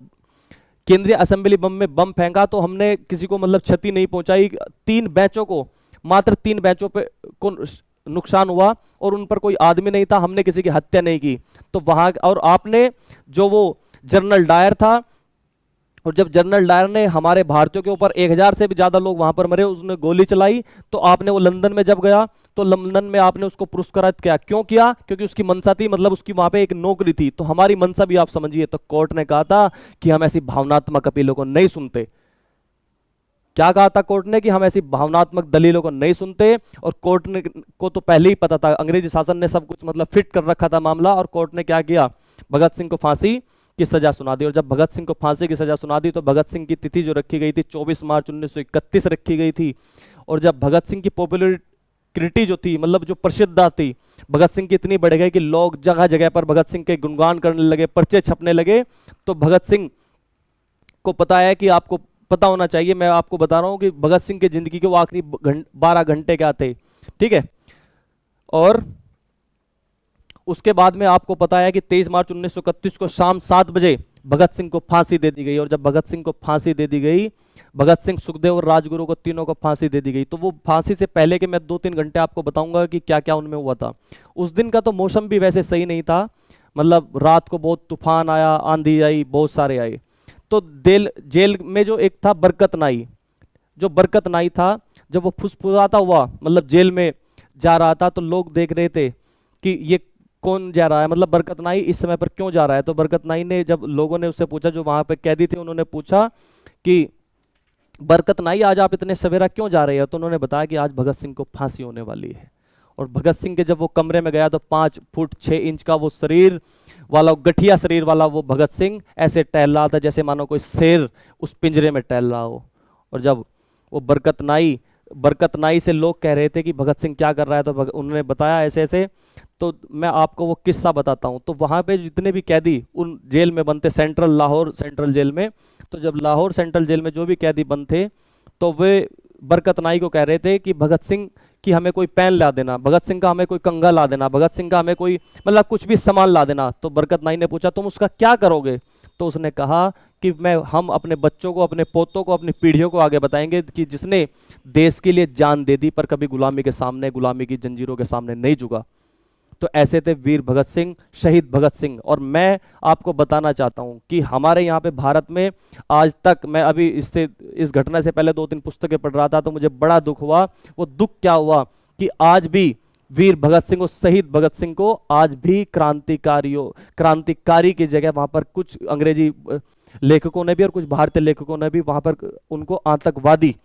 केंद्रीय असेंबली बम में बम फेंका तो हमने किसी को मतलब क्षति नहीं पहुंचाई। 3 बेंचों को, मात्र 3 बेंचों पे को नुकसान हुआ और उन पर कोई आदमी नहीं था। हमने किसी की हत्या नहीं की। तो वहां, और आपने जो वो जनरल डायर था, और जब जनरल डायर ने हमारे भारतीयों के ऊपर 1000 से भी ज्यादा लोग वहां पर मरे, उसने गोली चलाई, तो आपने वो लंदन में जब गया तो लंदन में आपने उसको पुरस्कृत किया। क्यों किया? क्योंकि उसकी मंशा थी, मतलब उसकी वहां पे एक नौकरी थी। तो हमारी मंशा भी आप समझिए। तो कोर्ट ने कहा था कि हम ऐसी भावनात्मक अपीलों को नहीं सुनते। क्या कहा था कोर्ट ने? कि हम ऐसी भावनात्मक दलीलों को नहीं सुनते। और कोर्ट ने को तो पहले ही पता था, अंग्रेजी शासन ने सब कुछ मतलब फिट कर रखा था मामला। और कोर्ट ने क्या किया? भगत सिंह को फांसी की सजा सुना दी। और जब भगत सिंह को फांसी की सजा सुना दी तो भगत सिंह की तिथि जो रखी गई थी 24 मार्च 1931 रखी गई थी। और जब भगत सिंह की पॉपुलरिटी जो थी, मतलब जो प्रसिद्धता थी भगत सिंह की, इतनी बढ़ गई कि लोग जगह जगह पर भगत सिंह के गुणगान करने लगे, पर्चे छपने लगे। तो भगत सिंह को पता है कि आपको पता होना चाहिए, मैं आपको बता रहा हूं कि भगत सिंह की जिंदगी के वो आखिरी 12 घंटे क्या थे, ठीक है। और उसके बाद में आपको पता है कि 23 मार्च 1931 को शाम 7 बजे भगत सिंह को फांसी दे दी गई। और जब भगत सिंह को फांसी दे दी गई, भगत सिंह, सुखदेव और राजगुरु को, तीनों को फांसी दे दी गई। तो वो फांसी से पहले के मैं 2-3 घंटे आपको बताऊंगा कि क्या क्या उनमें हुआ था। उस दिन का तो मौसम भी वैसे सही नहीं था, मतलब रात को बहुत तूफान आया, आंधी आई, बहुत सारे आए। तो जेल में जो एक था बरकत नाई, जो बरकत नाई था, जब वो फुसफुसाता हुआ मतलब जेल में जा रहा था, तो लोग देख रहे थे कि ये कौन जा रहा है, मतलब बरकत नाई इस समय पर क्यों जा रहा है। तो बरकत नाई ने, जब लोगों ने उससे पूछा, जो वहां पे कैदी थे, उन्होंने पूछा कि बरकत नाई आज आप इतने सवेरा क्यों जा रहे हो, तो उन्होंने बताया कि आज भगत सिंह को फांसी होने वाली है। और भगत सिंह के जब वो कमरे में गया, तो 5 फुट 6 इंच का वो शरीर वाला, गठिया शरीर वाला वो भगत सिंह ऐसे टहल रहा था जैसे मानो कोई शेर उस पिंजरे में टहल रहा हो। और जब वो बरकत नाई से लोग कह रहे थे कि भगत सिंह क्या कर रहा है, तो उन्होंने बताया ऐसे ऐसे। तो मैं आपको वो किस्सा बताता हूँ। तो वहाँ पे जितने भी कैदी उन जेल में बंद थे, लाहौर सेंट्रल जेल में, तो जब लाहौर सेंट्रल जेल में जो भी कैदी बंद थे, तो वे बरकत नाई को कह रहे थे कि भगत सिंह की हमें कोई पेन ला देना, भगत सिंह का हमें कोई कंघा ला देना, भगत सिंह का हमें कोई मतलब कुछ भी सामान ला देना। तो बरकत नाई ने पूछा तुम उसका क्या करोगे, तो उसने कहा कि हम अपने बच्चों को, अपने पोतों को, अपनी पीढ़ियों को आगे बताएंगे कि जिसने देश के लिए जान दे दी पर कभी गुलामी के सामने, गुलामी की जंजीरों के सामने नहीं झुका। तो ऐसे थे वीर भगत सिंह, शहीद भगत सिंह। और मैं आपको बताना चाहता हूं कि हमारे यहाँ पे भारत में आज तक, मैं अभी इस घटना से पहले 2-3 पुस्तकें पढ़ रहा था, तो मुझे बड़ा दुख हुआ। वो दुख क्या हुआ कि आज भी वीर भगत सिंह और शहीद भगत सिंह को आज भी क्रांतिकारी की जगह वहां पर कुछ अंग्रेजी लेखकों ने भी और कुछ भारतीय लेखकों ने भी वहां पर उनको आतंकवादी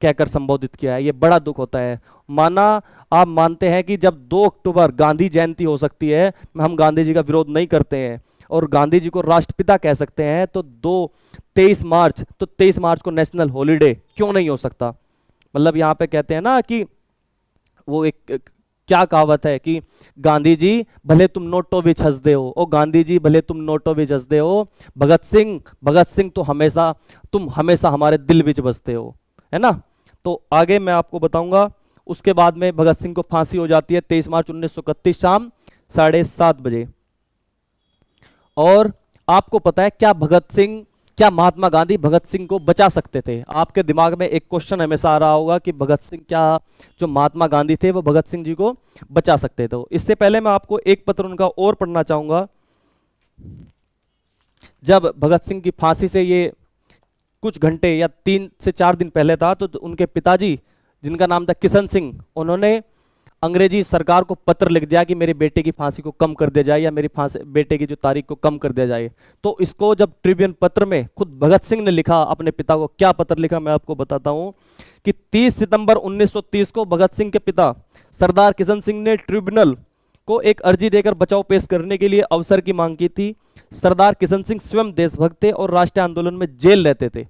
कहकर संबोधित किया है। ये बड़ा दुख होता है। माना आप मानते हैं कि जब 2 अक्टूबर गांधी जयंती हो सकती है, हम गांधी जी का विरोध नहीं करते हैं और गांधी जी को राष्ट्रपिता कह सकते हैं, तो 23 मार्च को नेशनल हॉलीडे क्यों नहीं हो सकता। मतलब यहाँ पे कहते हैं ना कि वो एक क्या कहावत है कि गांधी जी भले तुम नोटों भी हंसदे हो, ओ गांधी जी भले तुम नोटों भी हंसदे हो, भगत सिंह तो तुम हमेशा हमारे दिल विच बसते हो, है ना। तो आगे मैं आपको बताऊंगा। उसके बाद में भगत सिंह को फांसी हो जाती है 23 मार्च 1931 शाम 7:30 बजे। और आपको पता है क्या महात्मा गांधी भगत सिंह को बचा सकते थे। आपके दिमाग में एक क्वेश्चन हमेशा आ रहा होगा कि भगत सिंह, क्या जो महात्मा गांधी थे वो भगत सिंह जी को बचा सकते थे। इससे पहले मैं आपको एक पत्र उनका और पढ़ना चाहूंगा। जब भगत सिंह की फांसी से ये कुछ घंटे या 3 से 4 दिन पहले था, तो उनके पिताजी, जिनका नाम था किशन सिंह, उन्होंने अंग्रेजी सरकार को पत्र लिख दिया कि मेरे बेटे की फांसी को कम कर दिया जाए या मेरी बेटे की जो तारीख को कम कर दिया जाए। तो इसको जब ट्रिब्यून पत्र में खुद भगत सिंह ने लिखा अपने पिता को, क्या पत्र लिखा मैं आपको बताता हूं कि 30 सितंबर 1930 को भगत सिंह के पिता सरदार किशन सिंह ने ट्रिब्यूनल को एक अर्जी देकर बचाव पेश करने के लिए अवसर की मांग की थी। सरदार किशन सिंह स्वयं देशभक्त थे और राष्ट्रीय आंदोलन में जेल रहते थे,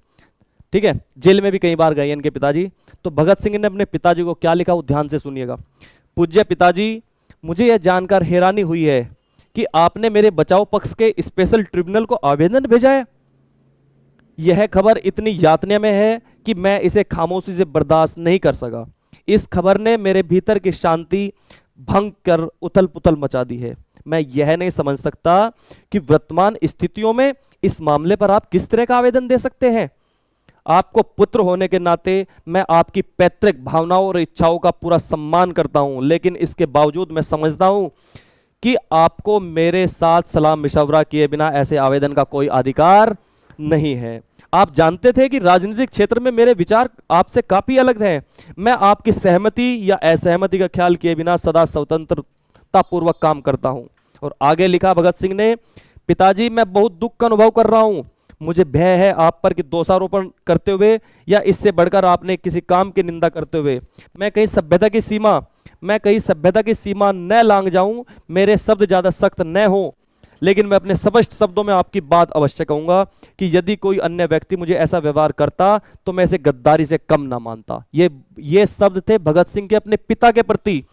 ठीक है, जेल में भी कई बार गए इनके पिताजी। तो भगत सिंह ने अपने पिताजी को क्या लिखा, वो ध्यान से सुनिएगा। पूज्य पिताजी, मुझे यह जानकर हैरानी हुई है कि आपने मेरे बचाव पक्ष के स्पेशल ट्रिब्यूनल को आवेदन भेजा है। यह खबर इतनी यातना में है कि मैं इसे खामोशी से बर्दाश्त नहीं कर सका। इस खबर ने मेरे भीतर की शांति भंग कर उथल पुथल मचा दी है। मैं यह नहीं समझ सकता कि वर्तमान स्थितियों में इस मामले पर आप किस तरह का आवेदन दे सकते हैं। आपको पुत्र होने के नाते मैं आपकी पैतृक भावनाओं और इच्छाओं का पूरा सम्मान करता हूं, लेकिन इसके बावजूद मैं समझता हूं कि आपको मेरे साथ सलाह मशवरा किए बिना ऐसे आवेदन का कोई अधिकार नहीं है। आप जानते थे कि राजनीतिक क्षेत्र में मेरे विचार आपसे काफी अलग हैं। मैं आपकी सहमति या असहमति का ख्याल किए बिना सदा स्वतंत्रता पूर्वक काम करता हूं। और आगे लिखा भगत सिंह ने, पिताजी मैं बहुत दुख का अनुभव कर रहा हूं। मुझे भय है आप पर कि दोषारोपण करते हुए या इससे बढ़कर आपने किसी काम की निंदा करते हुए मैं कहीं सभ्यता की सीमा न लांघ जाऊं, मेरे शब्द ज्यादा सख्त न हो, लेकिन मैं अपने स्पष्ट शब्दों में आपकी बात अवश्य कहूंगा कि यदि कोई अन्य व्यक्ति मुझे ऐसा व्यवहार करता तो मैं इसे गद्दारी से कम ना मानता। ये शब्द थे भगत सिंह के अपने पिता के प्रति।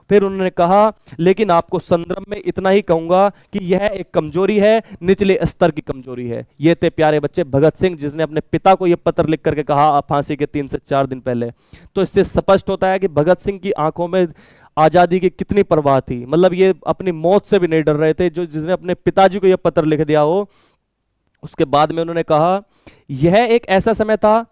फिर उन्होंने कहा, लेकिन आपको संदर्भ में इतना ही कहूंगा कि यह एक कमजोरी है, निचले स्तर की कमजोरी है। ये थे प्यारे बच्चे भगत सिंह, जिसने अपने पिता को यह पत्र लिख करके कहा फांसी के 3 से 4 दिन पहले। तो इससे स्पष्ट होता है कि भगत सिंह की आंखों में आजादी की कितनी परवाह थी। मतलब ये अपनी मौत से भी नहीं डर रहे थे। जिसने अपने पिताजी को यह पत्र लिख दिया हो, उसके बाद में उन्होंने कहा, यह एक ऐसा समय था,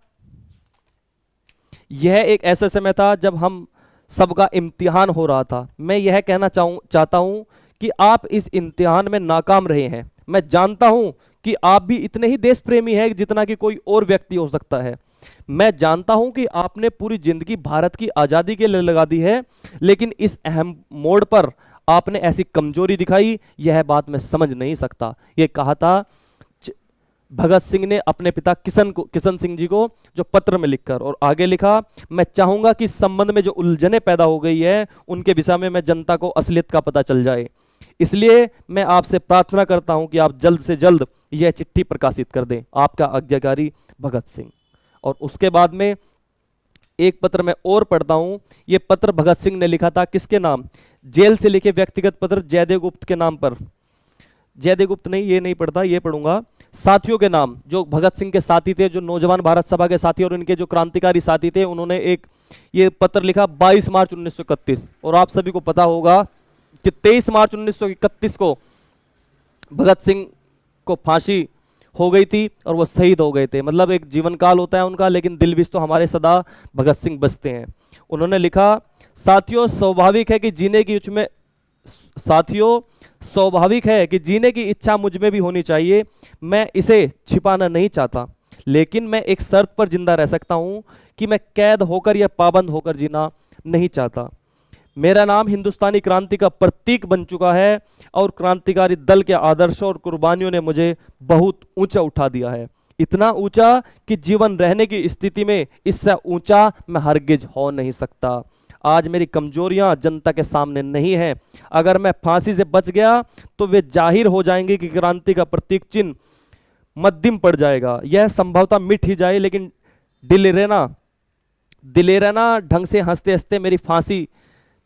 यह एक ऐसा समय था जब हम सबका इम्तिहान हो रहा था। मैं यह कहना चाहता हूं कि आप इस इम्तिहान में नाकाम रहे हैं। मैं जानता हूं कि आप भी इतने ही देश प्रेमी हैं जितना कि कोई और व्यक्ति हो सकता है। मैं जानता हूं कि आपने पूरी जिंदगी भारत की आजादी के लिए लगा दी है, लेकिन इस अहम मोड़ पर आपने ऐसी कमजोरी दिखाई, यह बात मैं समझ नहीं सकता। यह कहा था भगत सिंह ने अपने पिता किशन सिंह जी को, जो पत्र में लिखकर, और आगे लिखा, मैं चाहूंगा कि इस संबंध में जो उलझने पैदा हो गई है उनके विषय में मैं जनता को असलियत का पता चल जाए। इसलिए मैं आपसे प्रार्थना करता हूं कि आप जल्द से जल्द यह चिट्ठी प्रकाशित कर दें। आपका आज्ञाकारी भगत सिंह। और उसके बाद में एक पत्र मैं और पढ़ता हूं। यह पत्र भगत सिंह ने लिखा था किसके नाम? जेल से लिखे व्यक्तिगत पत्र जयदेव गुप्त के नाम पर। जयदेव गुप्त नहीं, ये नहीं पढ़ता, ये पढ़ूंगा। साथियों के नाम, जो भगत सिंह के साथी थे, जो नौजवान भारत सभा के साथी और इनके जो क्रांतिकारी साथी थे, उन्होंने एक ये पत्र लिखा 22 मार्च 1931। और आप सभी को पता होगा कि 23 मार्च 1931 को भगत सिंह को फांसी हो गई थी और वो शहीद हो गए थे। मतलब एक जीवन काल होता है उनका, लेकिन दिल विश तो हमारे सदा भगत सिंह बसते हैं। उन्होंने लिखा, साथियों स्वाभाविक है कि जीने की इच्छा मुझ में भी होनी चाहिए। मैं इसे छिपाना नहीं चाहता, लेकिन मैं एक शर्त पर जिंदा रह सकता हूं कि मैं कैद होकर या पाबंद होकर जीना नहीं चाहता। मेरा नाम हिंदुस्तानी क्रांति का प्रतीक बन चुका है और क्रांतिकारी दल के आदर्शों और कुर्बानियों ने मुझे बहुत ऊंचा उठा दिया है, इतना ऊंचा कि जीवन रहने की स्थिति में इससे ऊंचा मैं हरगिज हो नहीं सकता। आज मेरी कमजोरियां जनता के सामने नहीं हैं। अगर मैं फांसी से बच गया तो वे जाहिर हो जाएंगे कि क्रांति का प्रतीक चिन्ह मध्यम पड़ जाएगा। यह संभवतः मिट ही जाए, लेकिन दिलेराना ढंग से हंसते हंसते मेरी फांसी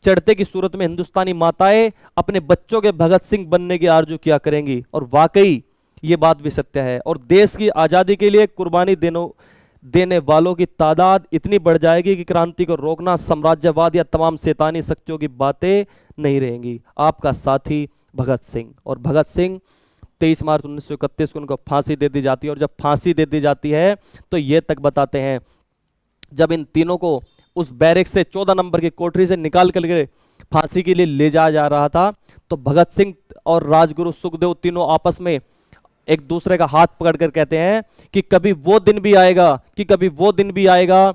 चढ़ते की सूरत में हिंदुस्तानी माताएं अपने बच्चों के भगत सिंह बनने की आरजू किया करेंगी। और वाकई ये बात भी सत्य है। और देश की आजादी के लिए कुर्बानी देने वालों की तादाद इतनी बढ़ जाएगी कि क्रांति को रोकना साम्राज्यवाद या तमाम शैतानी शक्तियों की बातें नहीं रहेंगी। आपका साथी भगत सिंह। और भगत सिंह 23 मार्च 1931 को उनको फांसी दे दी जाती है। और जब फांसी दे दी जाती है तो ये तक बताते हैं, जब इन तीनों को उस बैरक से 14 नंबर की कोठरी से निकाल कर फांसी के लिए ले जाया जा रहा था, तो भगत सिंह और राजगुरु सुखदेव तीनों आपस में एक दूसरे का हाथ पकड़कर कहते हैं कि कभी वो दिन भी आएगा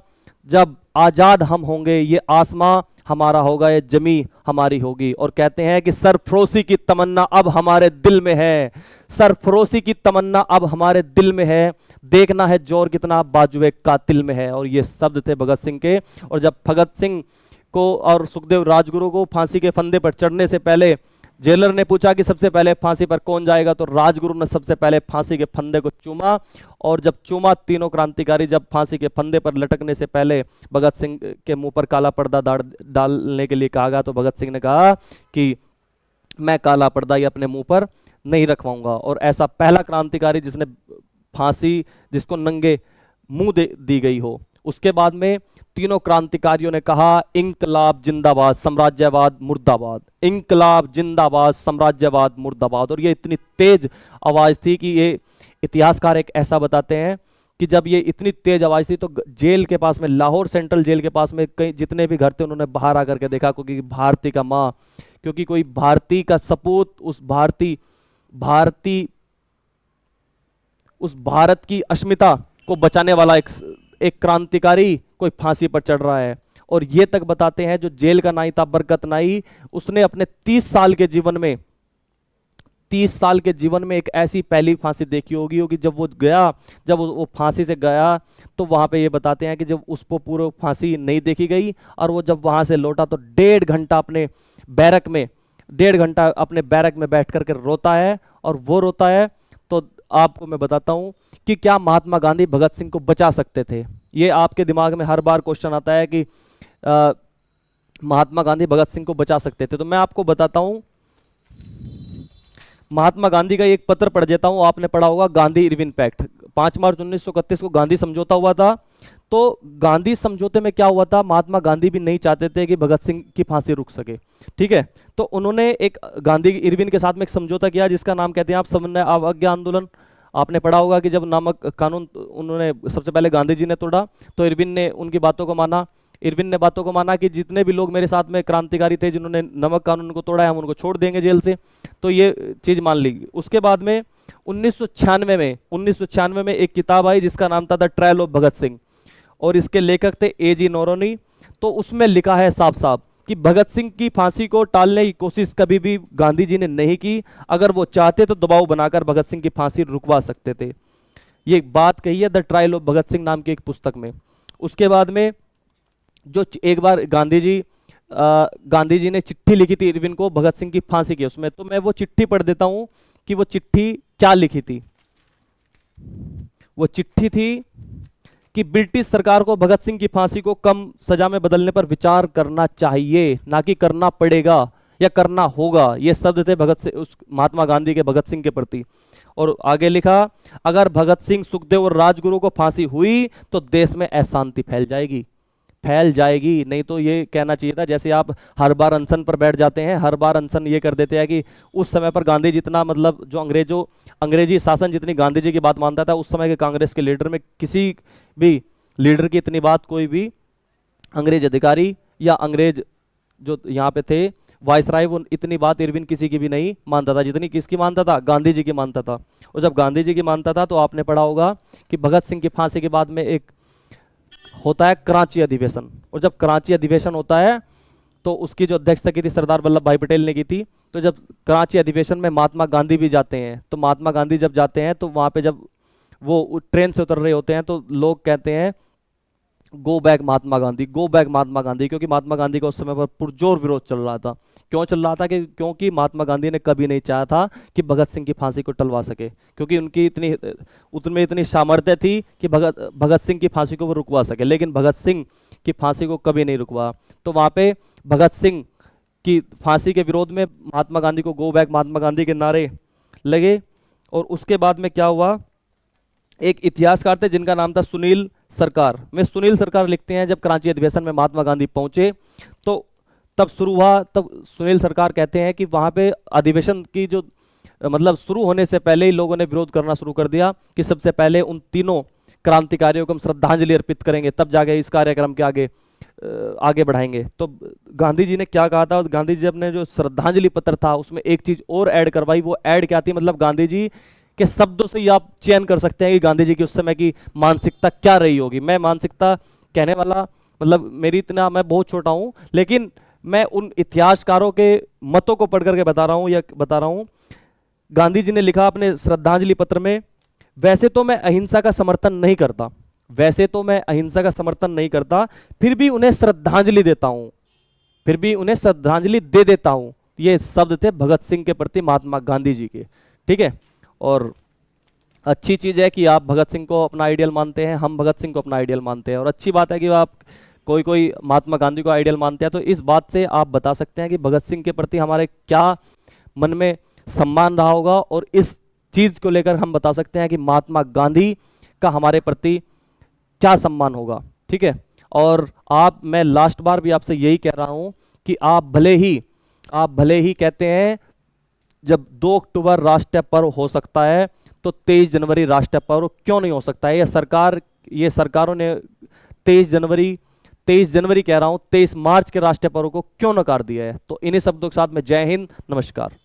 जब आजाद हम होंगे, ये आसमां हमारा होगा, ये जमी हमारी होगी। और कहते हैं कि सरफरोशी की तमन्ना अब हमारे दिल में है, सरफरोशी की तमन्ना अब हमारे दिल में है, देखना है जोर कितना बाजुए कातिल में है। और ये शब्द थे भगत सिंह के। और जब भगत सिंह को और सुखदेव राजगुरु को फांसी के फंदे पर चढ़ने से पहले जेलर ने पूछा कि सबसे पहले फांसी पर कौन जाएगा, तो राजगुरु ने सबसे पहले फांसी के फंदे को चूमा। और जब चूमा, तीनों क्रांतिकारी जब फांसी के फंदे पर लटकने से पहले भगत सिंह के मुंह पर काला पर्दा डालने के लिए कहा गया, तो भगत सिंह ने कहा कि मैं काला पर्दा ये अपने मुंह पर नहीं रखवाऊंगा। और ऐसा पहला क्रांतिकारी जिसने फांसी, जिसको नंगे मुंह दी गई हो। उसके बाद में तीनों क्रांतिकारियों ने कहा, इंकलाब जिंदाबाद साम्राज्यवाद मुर्दाबाद, इंकलाब जिंदाबाद साम्राज्यवाद मुर्दाबाद। और ये इतनी तेज आवाज थी कि ये इतिहासकार एक ऐसा बताते हैं कि जब ये इतनी तेज आवाज थी तो जेल के पास में, लाहौर सेंट्रल जेल के पास में कई जितने भी घर थे उन्होंने बाहर आकर के देखा, क्योंकि भारती का माँ, क्योंकि कोई भारती का सपूत, उस भारत की अस्मिता को बचाने वाला एक क्रांतिकारी कोई फांसी पर चढ़ रहा है। और ये तक बताते हैं, जो जेल का नाई था बरकत नाई, उसने अपने 30 साल के जीवन में एक ऐसी पहली फांसी देखी होगी जब वो फांसी से गया, तो वहां पे ये बताते हैं कि जब उसको पूरा फांसी नहीं देखी गई, और वो जब वहां से लौटा तो 1.5 घंटा अपने बैरक में बैठ करके रोता है। और वो रोता है तो आपको मैं बताता हूं कि क्या महात्मा गांधी भगत सिंह को बचा सकते थे। ये आपके दिमाग में हर बार क्वेश्चन आता है कि महात्मा गांधी भगत सिंह को बचा सकते थे। तो मैं आपको बताता हूं, महात्मा गांधी का एक पत्र पढ़ देता हूं। आपने पढ़ा होगा गांधी इरविन पैक्ट। 5 मार्च 1931 को गांधी समझौता हुआ था। तो गांधी समझौते में क्या हुआ था, महात्मा गांधी भी नहीं चाहते थे कि भगत सिंह की फांसी रुक सके, ठीक है। तो उन्होंने एक गांधी इरविन के साथ में एक समझौता किया जिसका नाम कहते हैं आप सबने अवज्ञा आंदोलन। आपने पढ़ा होगा कि जब नमक कानून उन्होंने सबसे पहले गांधी जी ने तोड़ा, तो इरविन ने उनकी बातों को माना। इरविन ने बातों को माना कि जितने भी लोग मेरे साथ में क्रांतिकारी थे जिन्होंने नमक कानून को तोड़ा है, हम उनको छोड़ देंगे जेल से। तो ये चीज मान ली। उसके बाद में 1996 में एक किताब आई जिसका नाम था the trial of Bhagat Singh, और इसके लेखक थे A.G. नोरोनी। तो उसमें लिखा है साफ साफ कि भगत सिंह की फांसी को टालने की कोशिश कभी भी गांधी जी ने नहीं की। अगर वो चाहते तो दबाव बनाकर भगत सिंह की फांसी रुकवा सकते थे। ये बात कही है the trial of Bhagat Singh नाम की एक पुस्तक में। उसके बाद में जो एक बार गांधी जी ने चिट्ठी लिखी थी इरविन को भगत सिंह की फांसी की, उसमें तो मैं वो चिट्ठी पढ़ देता हूं कि वो चिट्ठी क्या लिखी थी। वो चिट्ठी थी कि ब्रिटिश सरकार को भगत सिंह की फांसी को कम सजा में बदलने पर विचार करना चाहिए, ना कि करना पड़ेगा या करना होगा। ये शब्द थे भगत सिंह, उस महात्मा गांधी के भगत सिंह के प्रति। और आगे लिखा, अगर भगत सिंह, सुखदेव और राजगुरु को फांसी हुई तो देश में अशांति फैल जाएगी, फैल जाएगी। नहीं तो ये कहना चाहिए था, जैसे आप हर बार अनशन पर बैठ जाते हैं, हर बार अनशन ये कर देते हैं कि उस समय पर गांधी जितना, मतलब जो अंग्रेजी शासन जितनी गांधी जी की बात मानता था, उस समय के कांग्रेस के लीडर में किसी भी लीडर की इतनी बात कोई भी अंग्रेज अधिकारी या अंग्रेज जो यहाँ पे थे वायसराय, वो इतनी बात इरविन किसी की भी नहीं मानता था जितनी किसकी मानता था, गांधी जी की मानता था। और जब गांधी जी की मानता था तो आपने पढ़ा होगा कि भगत सिंह की फांसी के बाद में एक होता है कराची अधिवेशन, और जब कराची अधिवेशन होता है तो उसकी जो अध्यक्षता की थी सरदार वल्लभ भाई पटेल ने की थी। तो जब कराची अधिवेशन में महात्मा गांधी भी जाते हैं, तो महात्मा गांधी जब जाते हैं तो वहां पे जब वो ट्रेन से उतर रहे होते हैं तो लोग कहते हैं go back Mahatma Gandhi, go back Mahatma Gandhi, क्योंकि महात्मा गांधी का उस समय पर पुरजोर विरोध चल रहा था। क्यों चल रहा था? कि क्योंकि महात्मा गांधी ने कभी नहीं चाहा था कि भगत सिंह की फांसी को टलवा सके, क्योंकि उनकी इतनी सामर्थ्य थी कि भगत सिंह की फांसी को वो रुकवा सके, लेकिन भगत सिंह की फांसी को कभी नहीं रुकवा। तो वहां पे भगत सिंह की फांसी के विरोध में महात्मा गांधी को गो बैक महात्मा गांधी के नारे लगे। और उसके बाद में क्या हुआ, एक इतिहासकार थे जिनका नाम था सुनील सरकार। में सुनील सरकार लिखते हैं, जब कराची अधिवेशन में महात्मा गांधी पहुंचे तो तब शुरू हुआ, तब सुनील सरकार कहते हैं कि वहां पे अधिवेशन की जो मतलब शुरू होने से पहले ही लोगों ने विरोध करना शुरू कर दिया कि सबसे पहले उन तीनों क्रांतिकारियों को हम श्रद्धांजलि अर्पित करेंगे, तब जाके इस कार्यक्रम के आगे बढ़ाएंगे। तो गांधी जी ने क्या कहा था, गांधी जी ने जो श्रद्धांजलि पत्र था उसमें एक चीज और ऐड करवाई। वो ऐड क्या थी, मतलब गांधी जी के शब्दों से ही आप चयन कर सकते हैं कि गांधी जी की उस समय की मानसिकता क्या रही होगी। मैं मानसिकता कहने वाला, मतलब मैं बहुत छोटा हूं, लेकिन मैं उन इतिहासकारों के मतों को पढ़ करके बता रहा हूं। गांधी जी ने लिखा अपने श्रद्धांजलि पत्र में, वैसे तो मैं अहिंसा का समर्थन नहीं करता, फिर भी उन्हें श्रद्धांजलि दे देता हूं। ये शब्द थे भगत सिंह के प्रति महात्मा गांधी जी के, ठीक है। और अच्छी चीज है कि आप भगत सिंह को अपना आइडियल मानते हैं, हम भगत सिंह को अपना आइडियल मानते हैं, और अच्छी बात है कि आप कोई महात्मा गांधी को आइडियल मानते हैं। तो इस बात से आप बता सकते हैं कि भगत सिंह के प्रति हमारे क्या मन में सम्मान रहा होगा, और इस चीज को लेकर हम बता सकते हैं कि महात्मा गांधी का हमारे प्रति क्या सम्मान होगा, ठीक है। और मैं लास्ट बार भी आपसे यही कह रहा हूं कि आप भले ही कहते हैं जब 2 अक्टूबर राष्ट्रीय पर्व हो सकता है तो 23 जनवरी राष्ट्रीय पर्व क्यों नहीं हो सकता है। ये सरकारों ने 23 जनवरी कह रहा हूं, 23 मार्च के राष्ट्रीय पर्व को क्यों नकार दिया है। तो इन्हीं शब्दों के साथ में जय हिंद, नमस्कार।